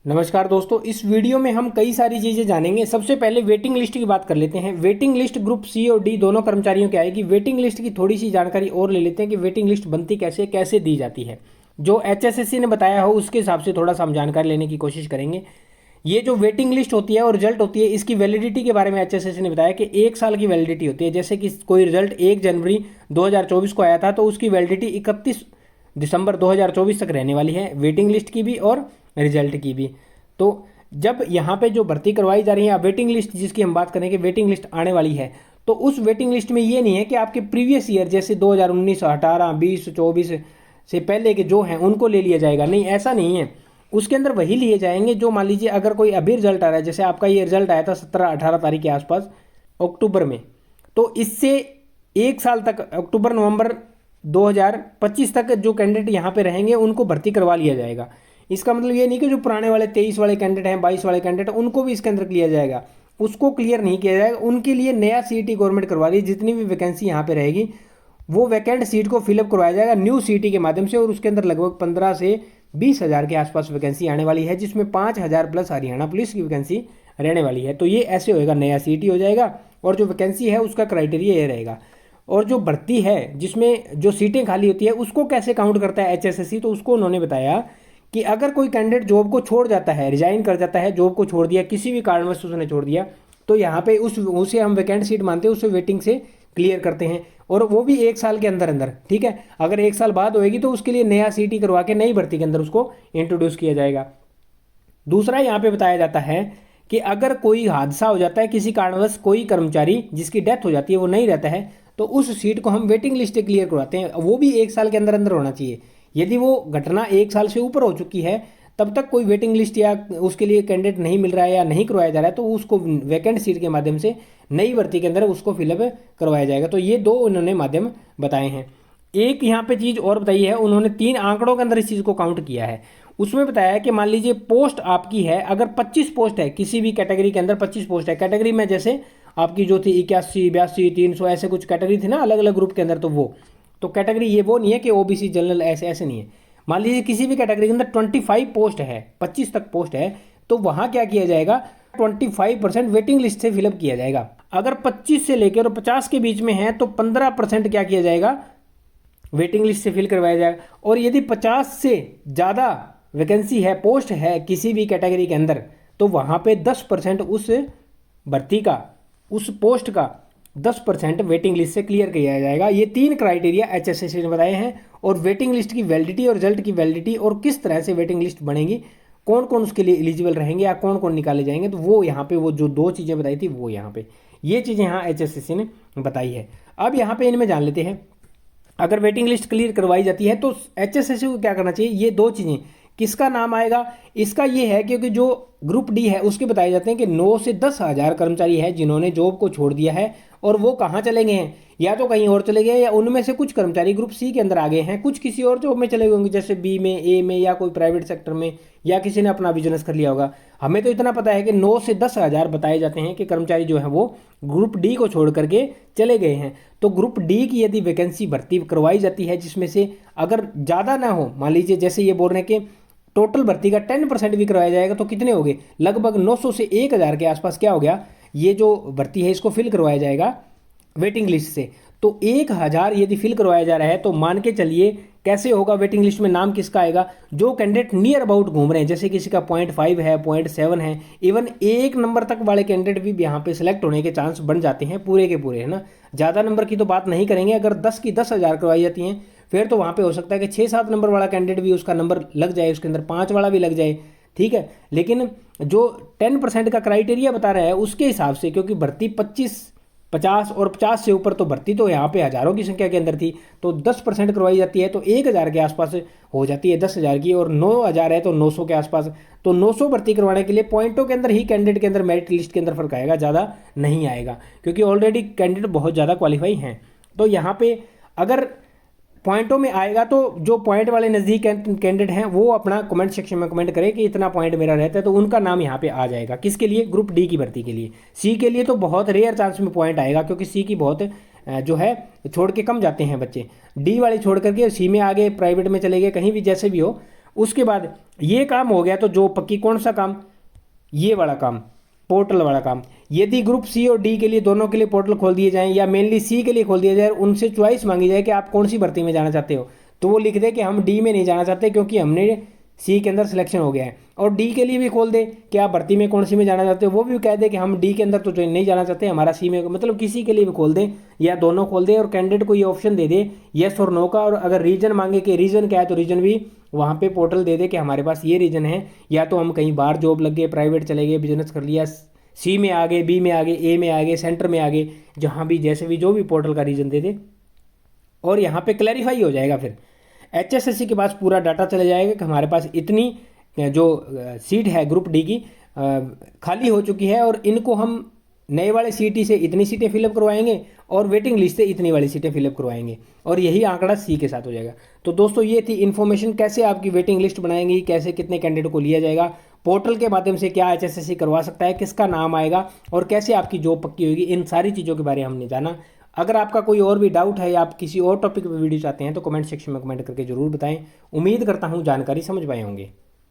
नमस्कार दोस्तों, इस वीडियो में हम कई सारी चीज़ें जानेंगे। सबसे पहले वेटिंग लिस्ट की बात कर लेते हैं। वेटिंग लिस्ट ग्रुप सी और डी दोनों कर्मचारियों की आएगी। वेटिंग लिस्ट की थोड़ी सी जानकारी और ले लेते हैं कि वेटिंग लिस्ट बनती कैसे कैसे दी जाती है। जो एचएसएससी ने बताया हो उसके हिसाब से थोड़ा सा हम जानकारी लेने की कोशिश करेंगे। ये जो वेटिंग लिस्ट होती है और रिजल्ट होती है, इसकी वैलिडिटी के बारे में एचएसएससी ने बताया कि 1 साल की वैलिडिटी होती है। जैसे कि कोई रिजल्ट 1 जनवरी 2024 को आया था तो उसकी वैलिडिटी 31 दिसंबर 2024 तक रहने वाली है, वेटिंग लिस्ट की भी और रिजल्ट की भी। तो जब यहाँ पे जो भर्ती करवाई जा रही है, वेटिंग लिस्ट जिसकी हम बात करें कि वेटिंग लिस्ट आने वाली है, तो उस वेटिंग लिस्ट में ये नहीं है कि आपके प्रीवियस ईयर जैसे 2019, 18, 20, 24 से पहले के जो हैं उनको ले लिया जाएगा। नहीं, ऐसा नहीं है। उसके अंदर वही लिए जाएंगे जो, मान लीजिए अगर कोई अभी रिजल्ट आ रहा है, जैसे आपका ये रिजल्ट आया था 17-18 तारीख के आसपास अक्टूबर में, तो इससे 1 साल तक अक्टूबर नवंबर 2025 तक जो कैंडिडेट यहाँ पे रहेंगे उनको भर्ती करवा लिया जाएगा। इसका मतलब ये नहीं कि जो पुराने वाले 23 वाले कैंडिडेट हैं, 22 वाले कैंडिडेट हैं, उनको भी इसके अंदर किया जाएगा। उसको क्लियर नहीं किया जाएगा। उनके लिए नया सीईटी गवर्नमेंट करवा रही है। जितनी भी वैकेंसी यहाँ पे रहेगी वो वैकेंट सीट को फिलअप करवाया जाएगा न्यू सीईटी के माध्यम से, और उसके अंदर लगभग 15 से 20 हज़ार के आसपास वैकेंसी आने वाली है, जिसमें 5,000 प्लस हरियाणा पुलिस की वैकेंसी रहने वाली है। तो ये ऐसे होएगा, नया सीईटी हो जाएगा और जो वैकेंसी है उसका क्राइटेरिया ये रहेगा। और जो भर्ती है जिसमें जो सीटें खाली होती है उसको कैसे काउंट करता है एचएसएससी, तो उसको उन्होंने बताया कि अगर कोई कैंडिडेट जॉब को छोड़ जाता है, रिजाइन कर जाता है, जॉब को छोड़ दिया, किसी भी कारणवश उसने छोड़ दिया, तो यहाँ पे उसे हम वैकेंट सीट मानते हैं, उसे वेटिंग से क्लियर करते हैं, और वो भी 1 साल के अंदर अंदर। ठीक है, अगर 1 साल बाद होएगी तो उसके लिए नया सीटी करवा के नई भर्ती के अंदर उसको इंट्रोड्यूस किया जाएगा। दूसरा यहाँ पे बताया जाता है कि अगर कोई हादसा हो जाता है, किसी कारणवश कोई कर्मचारी जिसकी डेथ हो जाती है वो नहीं रहता है, तो उस सीट को हम वेटिंग लिस्ट से क्लियर करवाते हैं। वो भी 1 साल के अंदर अंदर होना चाहिए। यदि वो घटना 1 साल से ऊपर हो चुकी है, तब तक कोई वेटिंग लिस्ट या उसके लिए कैंडिडेट नहीं मिल रहा है या नहीं करवाया जा रहा है, तो उसको वैकेंट सीट के माध्यम से नई भर्ती के अंदर उसको फिलअप करवाया जाएगा। तो ये दो उन्होंने माध्यम बताए हैं। एक यहाँ पे चीज़ और बताई है, उन्होंने 3 आंकड़ों के अंदर इस चीज़ को काउंट किया है। उसमें बताया है कि मान लीजिए पोस्ट आपकी है, अगर 25 पोस्ट है, किसी भी कैटेगरी के अंदर 25 पोस्ट है, कैटेगरी में जैसे आपकी जो थी 81, 82, 300 ऐसे कुछ कैटेगरी थी ना अलग अलग ग्रुप के अंदर, तो वो तो कैटेगरी ये वो नहीं है कि ओबीसी जनरल ऐसे ऐसे नहीं है। मान लीजिए किसी भी कैटेगरी के अंदर 25 पोस्ट है, 25 तक पोस्ट है, तो वहाँ क्या किया जाएगा, 25% वेटिंग लिस्ट से फिलअप किया जाएगा। अगर 25 से लेकर और 50 के बीच में है तो 15% क्या किया जाएगा, वेटिंग लिस्ट से फिल करवाया जाएगा। और यदि 50 से ज़्यादा वैकेंसी है, पोस्ट है किसी भी कैटेगरी के अंदर, तो वहाँ पे 10% उस भर्ती का, उस पोस्ट का 10% वेटिंग लिस्ट से क्लियर किया जाएगा। ये 3 क्राइटेरिया एचएसएससी ने बताए हैं। और वेटिंग लिस्ट की वैलिडिटी और रिजल्ट की वैलिडिटी और किस तरह से वेटिंग लिस्ट बनेगी, कौन कौन उसके लिए एलिजिबल रहेंगे या कौन कौन निकाले जाएंगे, तो वो यहाँ पे वो जो 2 चीज़ें बताई थी वो यहाँ पे ये चीज़ें यहाँ एचएसएससी ने बताई है। अब यहाँ पे इनमें जान लेते हैं, अगर वेटिंग लिस्ट क्लियर करवाई जाती है तो एचएसएससी को क्या करना चाहिए। ये 2 चीज़ें, किसका नाम आएगा, इसका ये है क्योंकि जो ग्रुप डी है उसके बताए जाते हैं कि 9 से 10 हज़ार कर्मचारी है जिन्होंने जॉब को छोड़ दिया है, और वो कहाँ चले गए हैं, या तो कहीं और चले गए या उनमें से कुछ कर्मचारी ग्रुप सी के अंदर आ गए हैं, कुछ किसी और जॉब में चले गए होंगे, जैसे बी में, ए में, या कोई प्राइवेट सेक्टर में, या किसी ने अपना बिजनेस कर लिया होगा। हमें तो इतना पता है कि 9 से 10 हज़ार बताए जाते हैं कि कर्मचारी जो है वो ग्रुप डी को छोड़ करके चले गए हैं। तो ग्रुप डी की यदि वैकेंसी भर्ती करवाई जाती है जिसमें से अगर ज़्यादा ना हो, मान लीजिए जैसे ये बोल रहे हैं कि टोटल भर्ती का 10% भी करवाया जाएगा, तो कितने हो गए, लगभग 900 से 1,000 के आसपास क्या हो गया, ये जो भर्ती है इसको फिल करवाया जाएगा वेटिंग लिस्ट से। तो 1,000 यदि फिल करवाया जा रहा है तो मान के चलिए कैसे होगा, वेटिंग लिस्ट में नाम किसका आएगा, जो कैंडिडेट नियर अबाउट घूम रहे हैं, जैसे किसी का 0.5 है, 0.7 है, इवन 1 नंबर तक वाले कैंडिडेट भी यहाँ पे सिलेक्ट होने के चांस बन जाते हैं पूरे के पूरे, है ना। ज़्यादा नंबर की तो बात नहीं करेंगे, अगर 10 की 10,000 करवाई जाती हैं फिर तो वहाँ पे हो सकता है कि 6-7 नंबर वाला कैंडिडेट भी उसका नंबर लग जाए, उसके अंदर 5 वाला भी लग जाए। ठीक है, लेकिन जो 10% का क्राइटेरिया बता रहा है उसके हिसाब से, क्योंकि भर्ती 25, 50 और 50 से ऊपर, तो भर्ती तो यहाँ पे हज़ारों की संख्या के अंदर थी, तो 10% करवाई जाती है तो 1,000 के आसपास हो जाती है 10,000 की, और 9,000 है तो 900 के आसपास। तो 900 भर्ती करवाने के लिए पॉइंटों के अंदर ही कैंडिडेट के अंदर मेरिट लिस्ट के अंदर फर्क आएगा, ज़्यादा नहीं आएगा, क्योंकि ऑलरेडी कैंडिडेट बहुत ज़्यादा क्वालिफाई हैं। तो यहाँ पे अगर पॉइंटों में आएगा तो जो पॉइंट वाले नज़दीक कैंडिडेट हैं वो अपना कमेंट सेक्शन में कमेंट करें कि इतना पॉइंट मेरा रहता है, तो उनका नाम यहाँ पे आ जाएगा। किसके लिए, ग्रुप डी की भर्ती के लिए। सी के लिए तो बहुत रेयर चांस में पॉइंट आएगा, क्योंकि सी की बहुत जो है छोड़ के कम जाते हैं बच्चे, डी वाले छोड़ करके सी में आगे प्राइवेट में चले गए, कहीं भी जैसे भी हो, उसके बाद ये काम हो गया, तो जो पक्की कौन सा काम, ये वाला काम, पोर्टल वाला काम। यदि ग्रुप सी और डी के लिए दोनों के लिए पोर्टल खोल दिए जाएं, या मेनली सी के लिए खोल दिया जाए, उनसे चॉइस मांगी जाए कि आप कौन सी भर्ती में जाना चाहते हो, तो वो लिख दे कि हम डी में नहीं जाना चाहते क्योंकि हमने सी के अंदर सिलेक्शन हो गया है। और डी के लिए भी खोल दे कि आप भर्ती में कौन सी में जाना चाहते हो, वो भी कह दे कि हम डी के अंदर तो नहीं जाना चाहते, हमारा सी में, मतलब किसी के लिए भी खोल दें या दोनों खोल दे, और कैंडिडेट को ये ऑप्शन दे दे येस और नो का। और अगर रीजन मांगे कि रीजन क्या है, तो रीजन भी वहाँ पे पोर्टल दे दे कि हमारे पास ये रीजन है, या तो हम कहीं बाहर जॉब लग गए, प्राइवेट चले गए, बिजनेस कर लिया, सी में आ गए, बी में आ गए, ए में आ गए, सेंटर में आ गए, जहाँ भी जैसे भी जो भी पोर्टल का रीजन दे दे। और यहाँ पे क्लैरिफाई हो जाएगा, फिर एचएसएससी के पास पूरा डाटा चला जाएगा कि हमारे पास इतनी जो सीट है ग्रुप डी की खाली हो चुकी है, और इनको हम नए वाले सीटी से इतनी सीटें फिलअप करवाएंगे और वेटिंग लिस्ट से इतनी वाली सीटें फिलअप करवाएंगे, और यही आंकड़ा सी के साथ हो जाएगा। तो दोस्तों ये थी इन्फॉर्मेशन, कैसे आपकी वेटिंग लिस्ट बनाएंगी, कैसे कितने कैंडिडेट को लिया जाएगा, पोर्टल के माध्यम से क्या एचएसएससी करवा सकता है, किसका नाम आएगा, और कैसे आपकी जॉब पक्की होगी, इन सारी चीज़ों के बारे में हमने जाना। अगर आपका कोई और भी डाउट है या आप किसी और टॉपिक पर वीडियो चाहते हैं तो कमेंट सेक्शन में कमेंट करके जरूर बताएं। उम्मीद करता हूँ जानकारी समझ पाए होंगे।